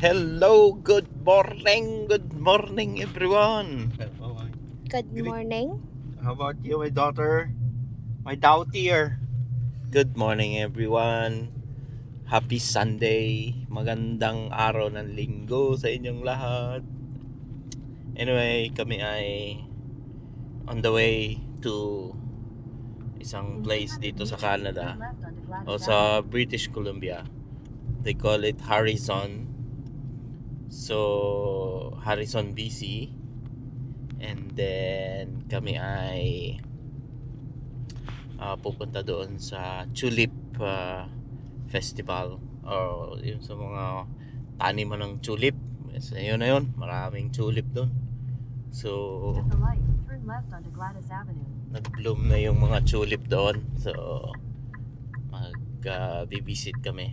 Hello, good morning everyone. Good morning. How about you, my daughter? My daughter. Good morning everyone. Happy Sunday. Magandang araw ng linggo sa inyong lahat. Anyway, kami ay on the way to isang place dito sa Canada o sa British Columbia. They call it Harrison. So, Harrison, BC. And then kami ay pupunta doon sa Tulip Festival o yun sa mga taniman ng tulip. So, yun na yun, maraming tulip doon. So, nag-bloom na yung mga tulip doon. So, mag-visit kami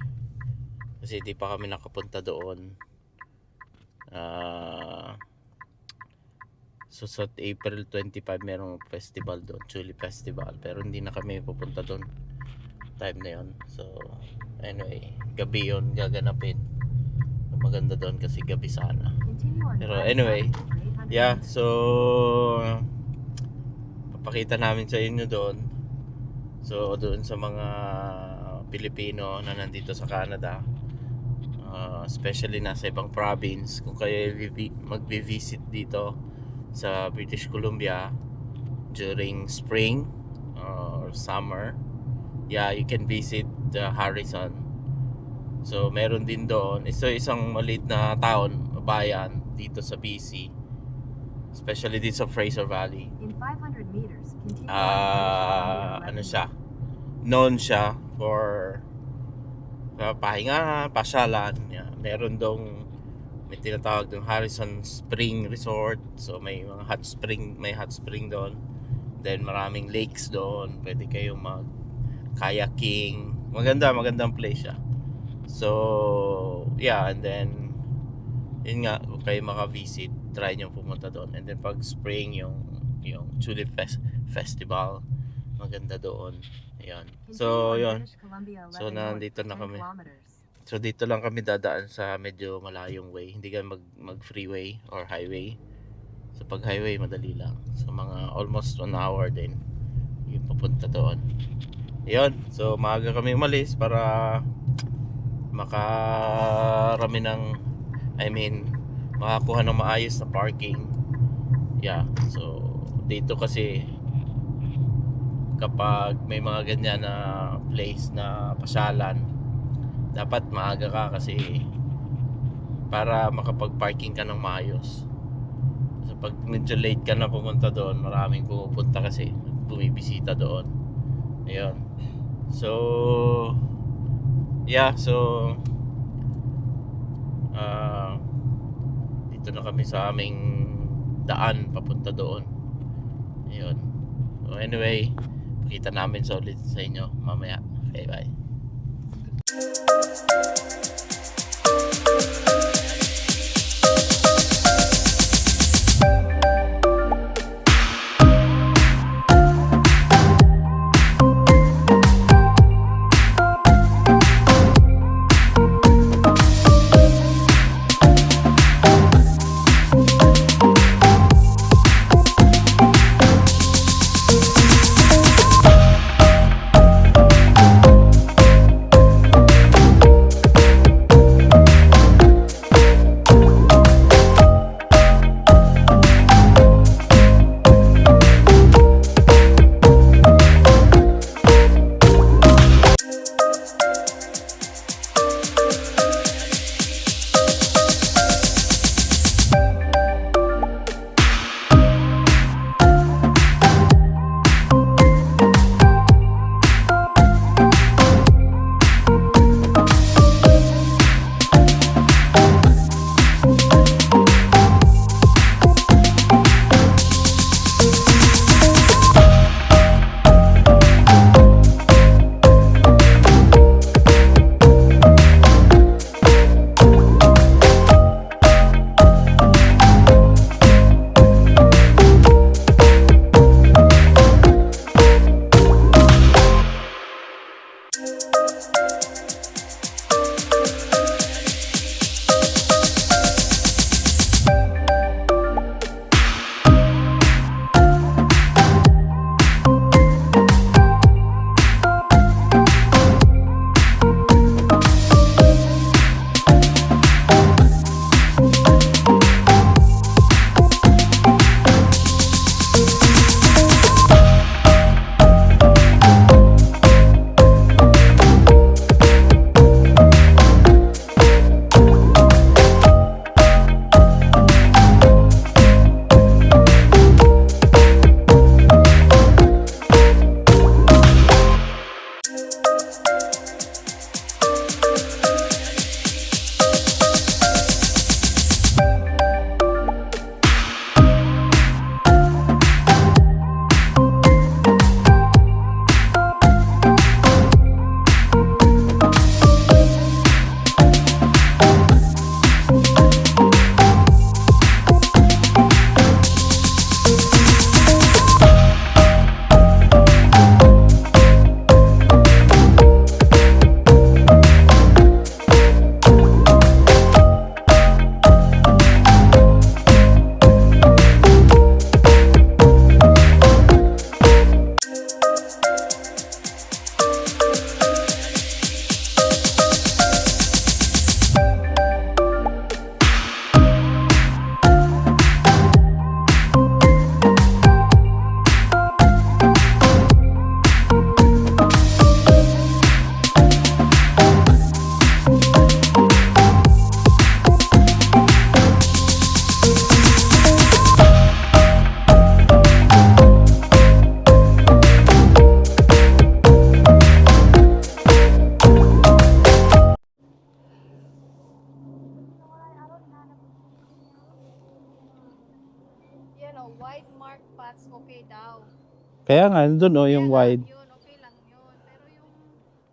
kasi di pa kami nakapunta doon. So sa April 25 merong festival doon, Tulip Festival, pero hindi na kami pupunta doon time na yun. So anyway, gabi yun gaganapin. Maganda doon kasi gabi sana. Pero anyway, yeah, so papakita namin sa inyo doon. So doon sa mga Pilipino na nandito sa Canada, especially nasa ibang province, kung kayo magbi-visit dito sa British Columbia during spring or summer, yeah, you can visit Harrison. So meron din doon, isang maliit na town, bayan dito sa BC, especially dito sa Fraser Valley. In 500 meters, continue Ano siya, known siya for pahinga, pasyalan. Yeah. Meron dong may tinatawag dong Harrison Spring Resort. So may mga hot spring doon. Then maraming lakes doon. Pwede kayong mag kayaking. Magandang place siya. So yeah, and then yun nga, kung kayo maka-visit, try nyo pumunta doon. And then pag spring yung Tulip Festival, maganda doon. Ayan. So yun. So nandito na kami. So dito lang kami dadaan sa medyo malayong way. Hindi kami mag freeway or highway. So pag highway madali lang. So mga almost 1 hour din yung papunta doon. Ayun. So maaga kami umalis para makarami ng makakuha ng maayos na parking. Yeah. So dito kasi kapag may mga ganyan na place na pasyalan, dapat maaga ka kasi para makapag-parking ka ng maayos. So pag medyo late ka na pumunta doon, maraming pumupunta kasi bumibisita doon. Ayun. So yeah, so dito na kami sa aming daan papunta doon. Ayun. So anyway, kita namin sa ulit sa inyo mamaya. Okay, bye. wide mark paths, okay daw. Kaya nga, doon oh, yung Kaya wide. nga, yun, okay lang yun. Pero yung,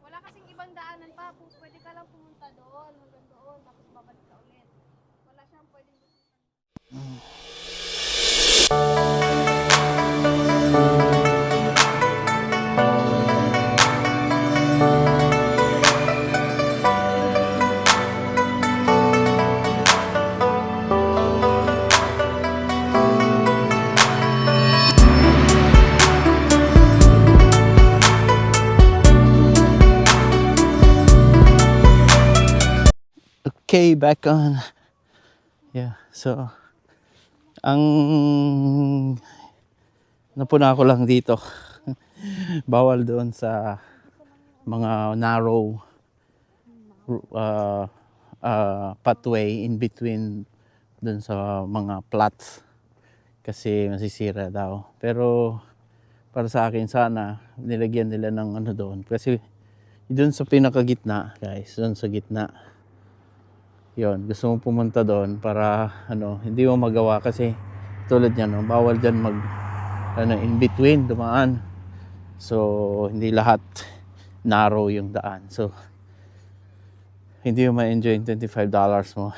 wala kasing ibang daanan pa. Pwede ka lang pumunta doon, hanggang doon, tapos babalik ka ulit. Wala siyang pwedeng gusto. Okay, back on. Yeah, so ang napuna ko lang dito. Bawal doon sa mga narrow pathway in between doon sa mga plots kasi masisira daw. Pero para sa akin sana nilagyan nila ng ano doon kasi doon sa pinakagitna, guys, doon sa gitna. Yon, gusto mong pumunta doon para ano, hindi mo magawa kasi tulad niyan, no, bawal diyan mag ano, in between dumaan. So, hindi lahat narrow yung daan. So, hindi mo ma-enjoy yung $25 mo.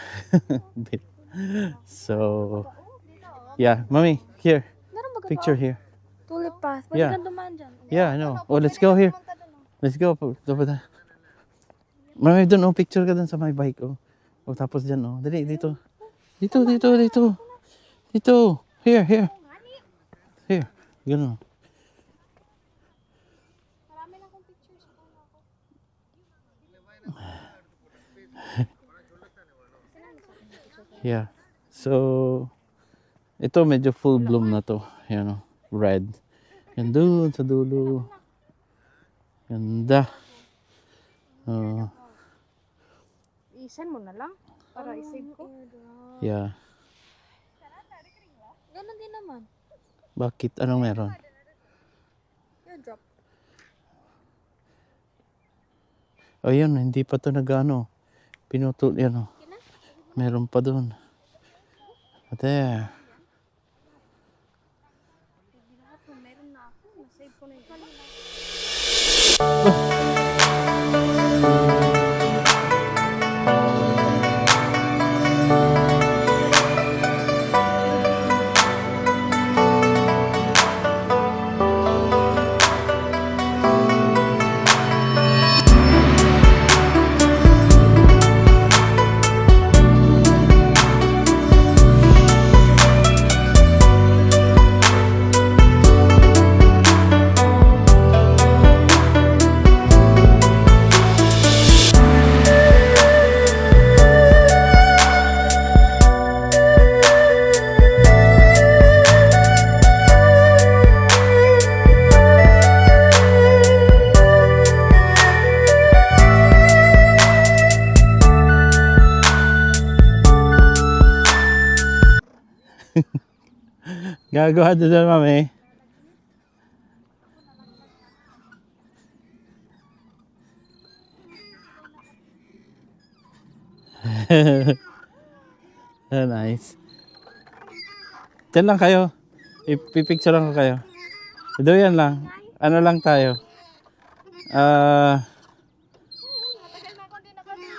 So, yeah, mommy, here. Meron ba Picture here. tulip path? Pwede Yeah. kang dumaan dyan. Yeah, I know. Oh, let's go here. Let's go. Mami, doon, oh, picture ka doon sa my bike, oh. Oh, tapos dyan, oh. Dali, dito. Dito. Dito. Here. Here. Ganun. Marami na akong pictures. Yeah. So, ito medyo full bloom na to. Yan, oh. Red. Yan doon sa dulo. Ganda. Oh, I-send mo na lang para i-save ko. yeah. Ganun din naman. Bakit? Anong meron? Airdrop. Oh, yun. Hindi pa to nag-ano. Pinutol. Yan, oh. Meron pa doon. There. Lahat kung meron na ako, na-save ko na yung kanina. Gagawa doon, mami. Oh, nice. Diyan lang kayo. Ipipicture lang ko kayo. Doon lang. Ano lang tayo. Matagal na ako hindi nakabili.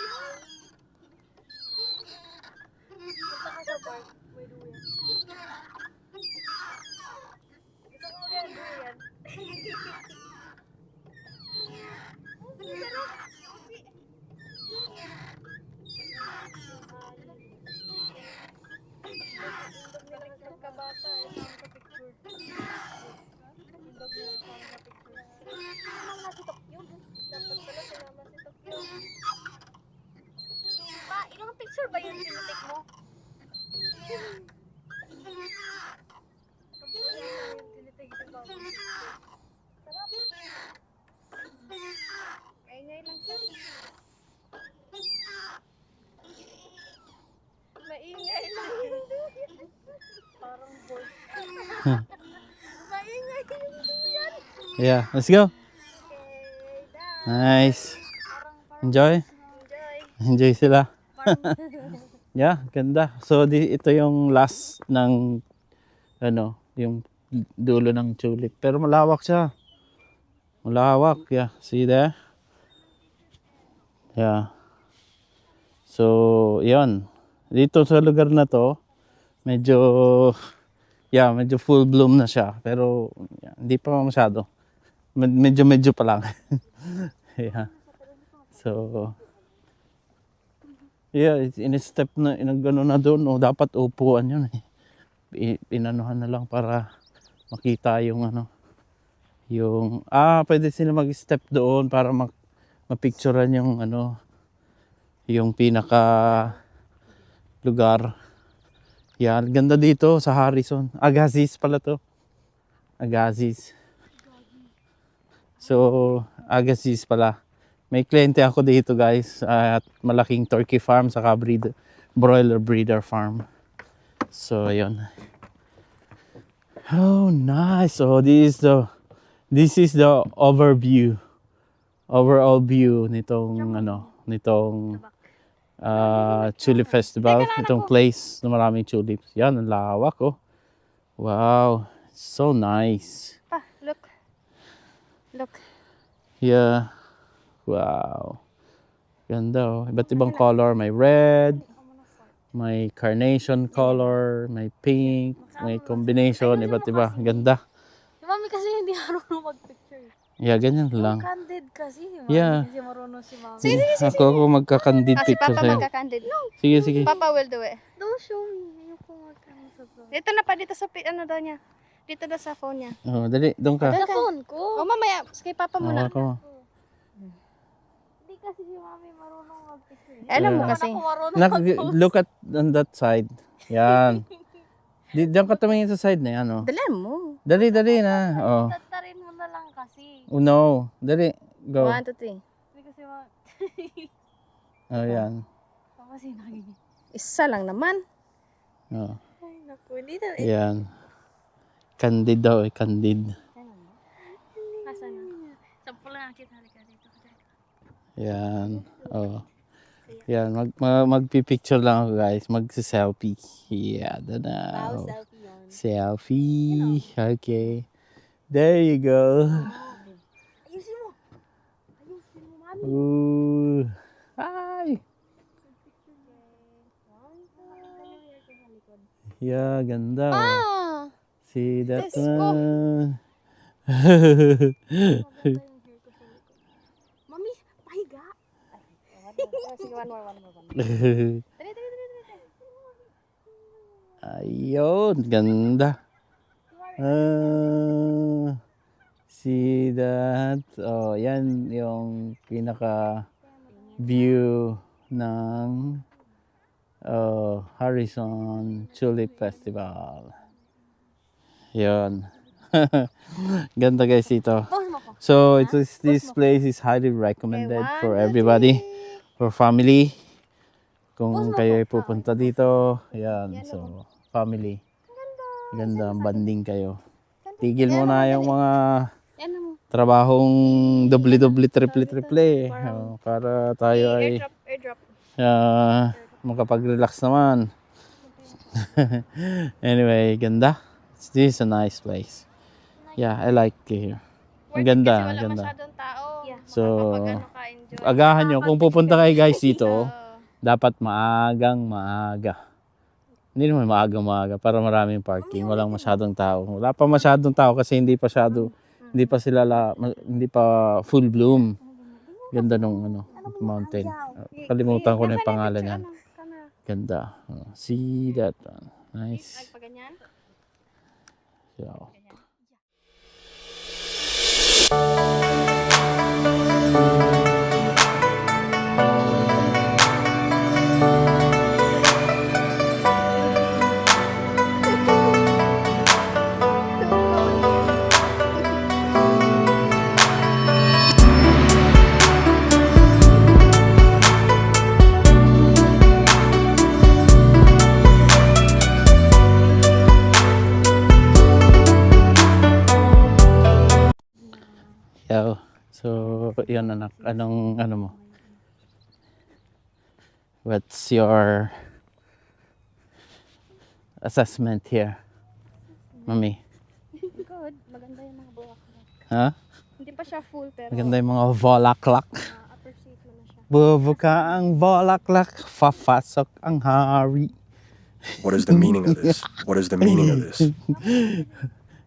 Punta ka sa park, may duyan. Gusto ko mag-duyan. Indog nila kasi kabata eh, sama sa picture. Indog nila sama sa picture. Sinama si Tokyo. Dapat pala sinama si Tokyo. Pa, ilang picture ba yun tinitik mo? Tinitig si Bob. Sarap. Maingay lang siya. Maingay lang yun. Parang voice. Maingay yung duyan. Yeah, let's go. Okay, done. Nice. Parang Enjoy. enjoy. Enjoy sila. Parang Yeah, ganda. So ito yung last ng ano, yung dulo ng tulip. Pero malawak siya. Malawak, yeah. See there? Yeah. So, yun. Dito sa lugar na to, medyo, medyo full bloom na siya. Pero, hindi pa masyado. Medyo pa lang. Yeah. So, in a step na, gano na doon, no, dapat upuan yun eh. Inanuhan na lang para makita yung pwede sila mag-step doon para mapicturean yung yung pinaka lugar. Yan, ganda dito sa Harrison. Agassiz pala to. Agassiz. So, Agassiz pala. May kliyente ako dito guys at malaking turkey farm saka broiler breeder farm. So, ayun. Oh, nice. So, this is the overall view nitong tulip festival, itong place na maraming tulips. Yan, ang lawak oh. Wow, so nice. Pa, look. Look. Yeah. Wow. Ganda oh. Iba't ibang color, may red, may carnation color, may pink, may combination, iba't iba. Ganda. Si Mami kasi hindi marunong mag-picture. Yeah, ganyan lang. Candid kasi. Si Mami Yeah. kasi marunong si Mami. Sige, ako magka-candid Si picture Papa sa'yo. magka-candid. No, Sige, sige. Papa will do it. Don't show me. Ayoko mag-ano sa phone. Dito na pa, dito sa ano daw niya. Dito na sa phone niya. Oh, dali, doon ka. Sa phone ko. O mamaya, kay Papa muna. Hawa ko. Hindi kasi si Mami marunong mag-picture. Alam mo Yeah. kasi. Ako marunong Look at on that side. Yan. Diyan ka tumingin sa side na yan, oh. Dalan mo. Dali na. Oh. Tatarin mo na lang kasi. Oh, no. Dali. Go. 1, 2, 3. Hindi kasi Oh, yan. kasi nagiging. Isa lang naman. Oh. Ay, naku. Hindi na. Yan. Candid daw, candid. Nasaan na? Sampo lang nakita. Halika dito. Yan. Oh. Yan, magpipicture lang ako guys. Magsi-selfie. Yeah, na. selfie yun. Selfie. Okay. There you go. Ayusin mo. Ayusin mo, Mami. Ooh. Hi. Yeah, ganda. Oh. Ah! See that Diyos ko. one? Mami, pahiga. Sige, one more. Dali. Ayun, ganda. See that? Oh, yan yung pinaka view ng Harrison Tulip Festival. Yun. Ganda guys ito. Pause mo ko. So this place is highly recommended for everybody, for family. Kung kayo ay pupunta dito, yan. So, family. Ganda, banding kayo. Tigil mo na yung mga Yan mo. trabahong doble-doble, triple-triple. Para tayo ay Airdrop. makapag-relax naman. Anyway, ganda. This is a nice place. Yeah, I like it here. Ang ganda, ang Kasi wala ganda. masyadong tao. So, Makakapag-enjoy. agahan nyo. Kung pupunta kayo guys dito, dapat maaga. Hindi naman maaga para maraming parking. Walang masyadong tao. Wala pa masyadong tao kasi hindi pa full bloom. Ganda nung mountain. Kalimutan ko na yung pangalan niyan. Ganda. See that one. Nice. Pag ganyan. So, yeah. So, yun anak. Anong ano mo? What's your assessment here? Mami? Good. Maganda yung mga bulaklak. Ha? Hindi pa siya full pero Maganda yung mga bulaklak. appreciate mo na siya. Bubuka ang bulaklak, papasok ang hari. What is the meaning of this? What is the meaning of this?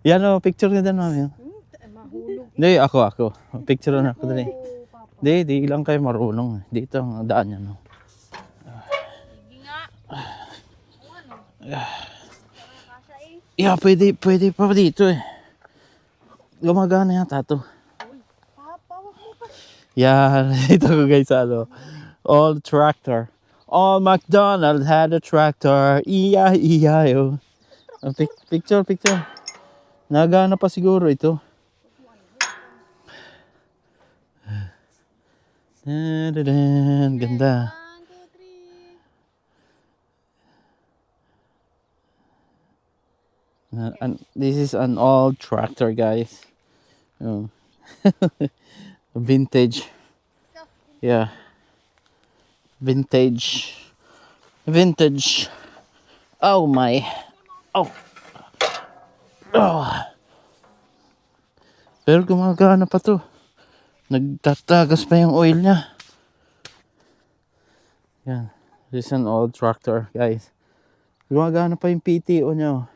Yan o, picture ka din, mami. Mahulog. Hindi, ako. Picture na ako dali. Oh, papa. Di lang kayo marunong. Dito ang daan yan. No? Sige nga. Kasha eh. Yeah, pwede pa dito eh. Gumagana yata to. Papa, wag mo pa. Yan, ito ko guys sa ano. All tractor. All McDonald had a tractor. Iya. Picture. Nagana pa siguro ito. Ganda. 1, 2, 3. This is an old tractor, guys. Oh. Vintage. Yeah. Vintage. Oh my. Oh. Pero gumagana pa to. Nagtatagas pa yung oil niya. Yan. This is an old tractor, guys. Gumagana pa yung PTO niya. Oh.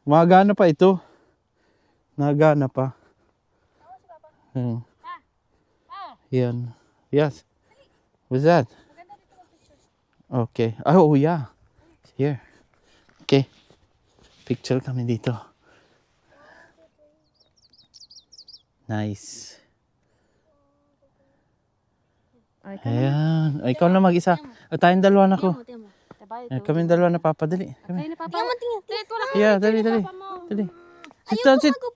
Gumagana pa ito. Nagana pa. Yan. Yan. Yes. What's that? Okay. Oh, yeah. Here. Okay. Picture kami dito. Nice. Ayan. Ay, ikaw na mag-isa. Tayong dalawa na ko. Ay, kami dalawa na papadali. Kami. Ay, papa. Tingnan. Yeah, dali. Dali. Sit.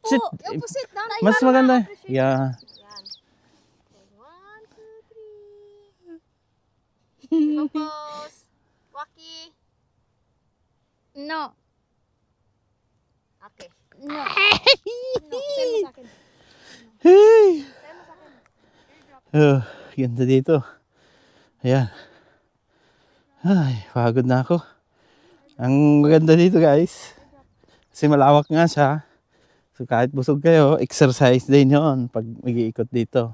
Sit down. Mas maganda. Yeah. 1, 2, 3. Compose. Waki. No. Okay. No. No. Send mo sa akin. Hey. Send mo sa akin. Oh, ganda dito. Ayan. Ay, pagod na ako. Ang maganda dito, guys. Kasi malawak nga siya. So kahit busog kayo, exercise din yon pag mag-iikot dito.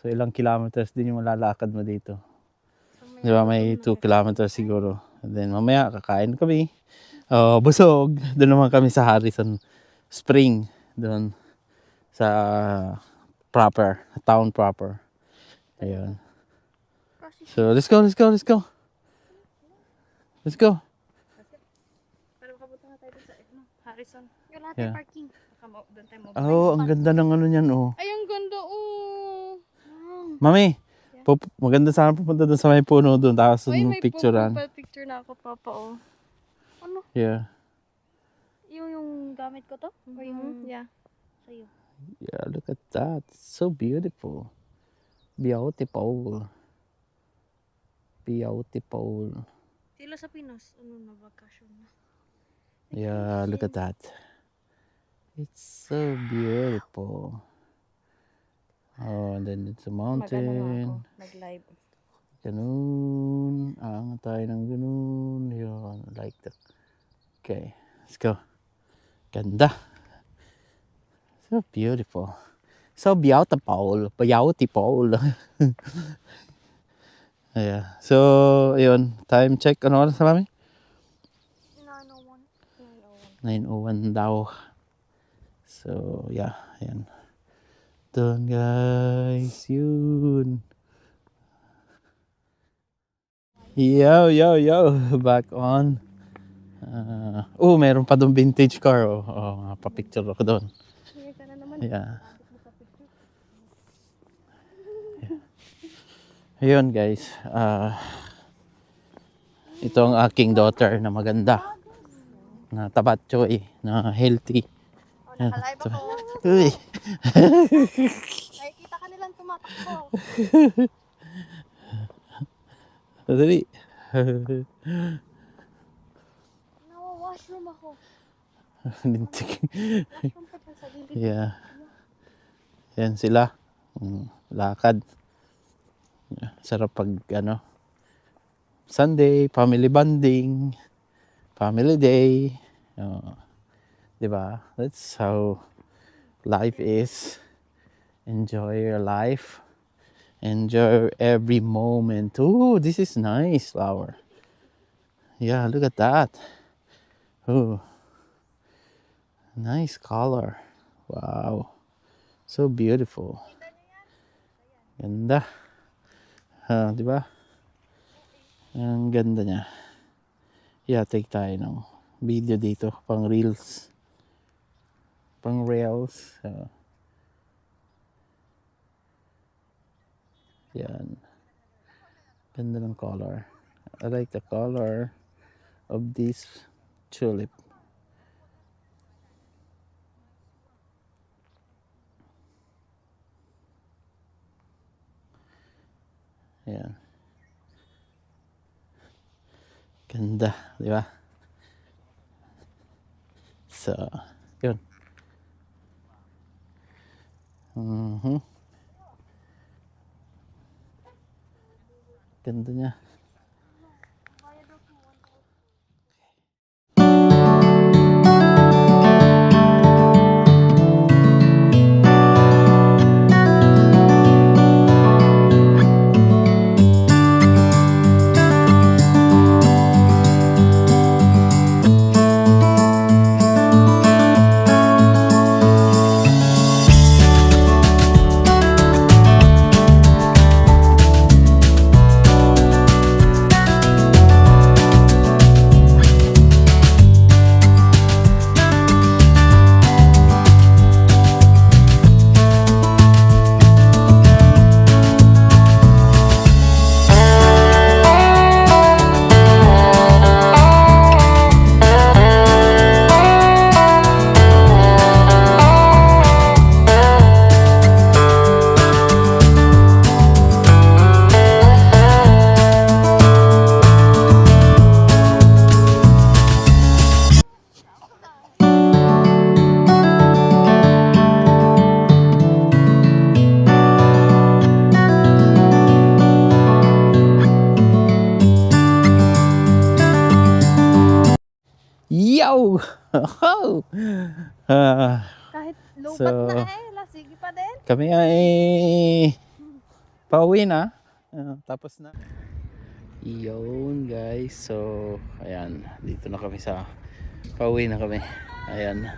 So ilang kilometers din yung malalakad mo dito. Di ba, may 2 kilometers siguro. And then mamaya kakain kami. Busog. Doon naman kami sa Harrison Spring. Doon sa town proper. Ayun. So let's go. Pero kabuta nga tayo dun sa Harrison. Yung lahat Yeah. ng parking. Doon tayo mo. Oh, ang ganda ng ano niyan, oh. Ay, ang ganda. Oh. Mami, maganda sana pupunta doon sa may puno doon. Tapos Ay, yung may picturean. picture na ako, papa. Oh. Ano? Yeah. Yung gamit ko to? Or yung, yeah. Sa'yo. Yeah, look at that. It's so beautiful. Beautiful. Sila sa Pinas, ano na, vacation na. Yeah, look at that. It's so beautiful. Oh, and then it's a Mag-ano nga ako, mountain. nag-live. Ganun. Aangat tayo ng ganun. Yun, like that. Okay, let's go. Ganda. So beautiful. So beautiful. Yeah. So, yun. Time check. Ano oras na mami? 9:01 daw. So, yeah. Ayan. Doon guys. Yun. Yo. Back on. Meron pa doon vintage car. Pa-picture ako doon. Sige ka na naman. Yeah. Ayun guys. Ito ang aking daughter na maganda. Na tabat choy. Na healthy. Oh, naka-live ako. Uy. Nakikita ka nilang tumatakbo. Dali. Washroom ako. Lintik. Washroom pa dyan sa gilid. Yeah. Yan sila. Lakad. Sarap pag Sunday, family bonding, family day. Diba? That's how life is. Enjoy your life. Enjoy every moment. Ooh, this is nice flower. Yeah, look at that. Ooh, nice color. Wow, so beautiful. Ganda. Di ba? Ang ganda niya. Yeah, take tayo ng video dito. Pang reels. Pang reels. Yan. Ganda ng color. I like the color of this tulip. Yan. Ganda, di ba? So, yun. Ganda niya. Yo! Kahit lupat So- na sige pa din. Kami ay pauwi na. Tapos na. Yun guys. So, ayan. Dito na kami sa pauwi na kami. Ayan.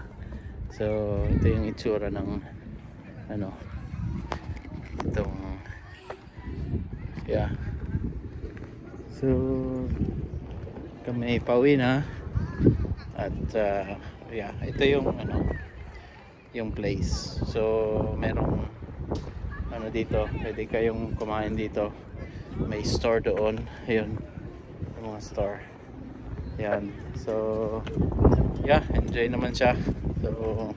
So, ito yung itsura ng ano. Itong yeah. So, kami pauwi na. At yeah, ito yung ano, yung place. So, merong ano dito, pwede kayong kumain dito. May store doon. Ayun, yung mga store. Yan. So, yeah, enjoy naman siya. So,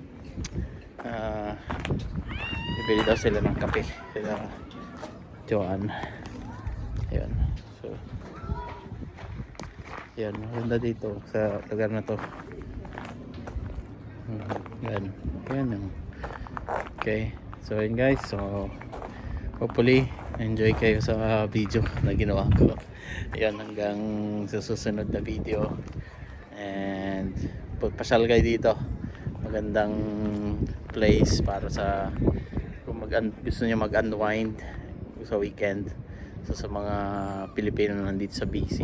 bibili daw sila ng kape. Sila Joanne. Ayun. So, yan, maganda dito sa lugar na to. Yan. Yan yung. Okay. So yun guys. So hopefully enjoy kayo sa video na ginawa ko. Yan, hanggang sa susunod na video. And pagpasyal kayo dito. Magandang place para sa kung gusto niyo mag-unwind sa weekend. So sa mga Pilipino na nandito sa BC.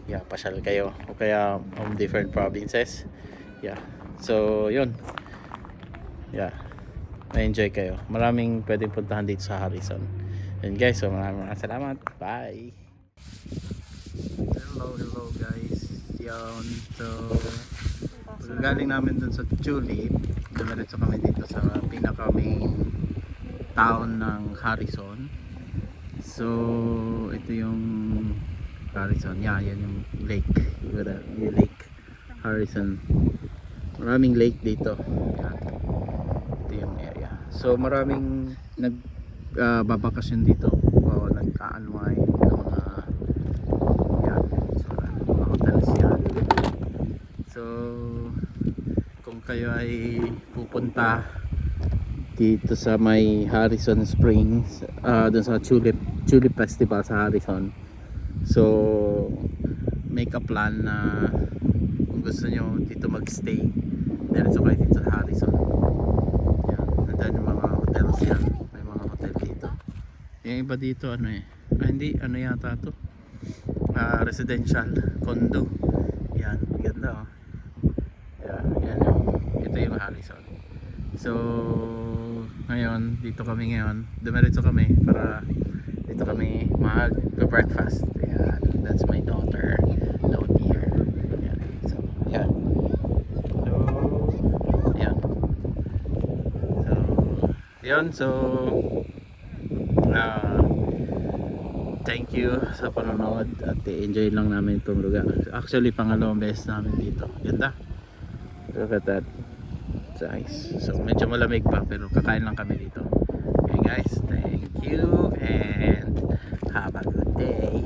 Yeah, pasyal kayo o kaya from different provinces. Yeah. So, yun. Yeah. Ma-enjoy kayo. Maraming pwedeng puntahan dito sa Harrison. Yun guys, so maraming salamat. Bye. Hello guys. Yun. So, galing namin dun sa Tulip. Dumiretso kami dito sa pinaka main town ng Harrison. So, ito yung Harrison, yeah, yan yung lake. Yung lake Harrison. Maraming lake dito. Yan. Ito yung area. So maraming nagbabakasyon dito. O nagka-unwind ng mga yan. So mga hotels yan. So kung kayo ay pupunta dito sa may Harrison Springs, dun sa Tulip Festival sa Harrison. So make a plan na kung gusto nyo dito magstay diretso kayo dito sa Harrison. Yan, nandun yung mga hotels yan. May mga hotel dito. Yung iba dito ano eh. Hindi, ano yata to? Residential condo. Yan, ganda oh. Yan. Ito yung Harrison. So, ngayon, dito kami ngayon. Dumiretso kami para dito kami mag-breakfast. Yan, that's my daughter down here. Yan. So, yan. So, yan. So, yun. So, thank you sa panonood at enjoy lang namin itong lugar. Actually, pangalawang beses namin dito. Ganda. Look at that. It's nice. So, medyo malamig pa pero kakain lang kami dito. Okay guys, thank you and have a good day.